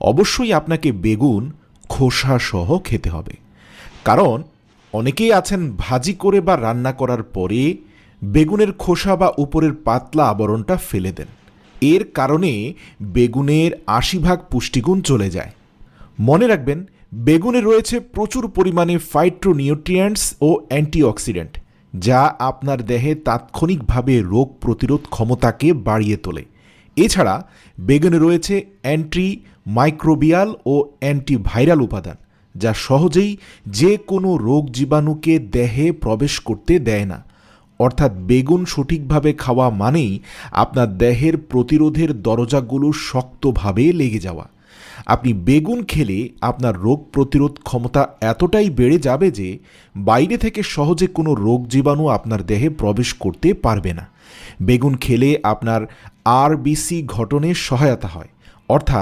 অবশ্যই আপনাকে বেগুন খোসা সহ খেতে হবে। কারণ অনেকেই আছেন ভাজি করে বা রান্না করার পরে বেগুনের খোসা বা উপরের পাতলা আবরণটা ফেলে দেন। এর কারণে বেগুনের ৮০% পুষ্টিগুণ চলে যায়। মনে রাখবেন, বেগুনে রয়েছে প্রচুর পরিমাণে ফাইটোনিউট্রিয়েন্টস ও অ্যান্টিঅক্সিডেন্ট, যা আপনার দেহে তাৎক্ষণিকভাবে রোগ প্রতিরোধ ক্ষমতাকে বাড়িয়ে তোলে। এছাড়া বেগুনে রয়েছে অ্যান্টি মাইক্রোবিয়াল ও অ্যান্টিভাইরাল উপাদান, যা সহজেই যে কোনো রোগ জীবাণুকে দেহে প্রবেশ করতে দেয় না। অর্থাৎ বেগুন সঠিকভাবে খাওয়া মানেই আপনার দেহের প্রতিরোধের দরজাগুলো শক্তভাবে লেগে যাওয়া। আপনি বেগুন খেলে আপনার রোগ প্রতিরোধ ক্ষমতা এতটাই বেড়ে যাবে যে বাইরে থেকে সহজে কোনো রোগ জীবাণু আপনার দেহে প্রবেশ করতে পারবে না। বেগুন খেলে আপনার আরবিসি গঠনে সহায়তা হয়, অর্থাৎ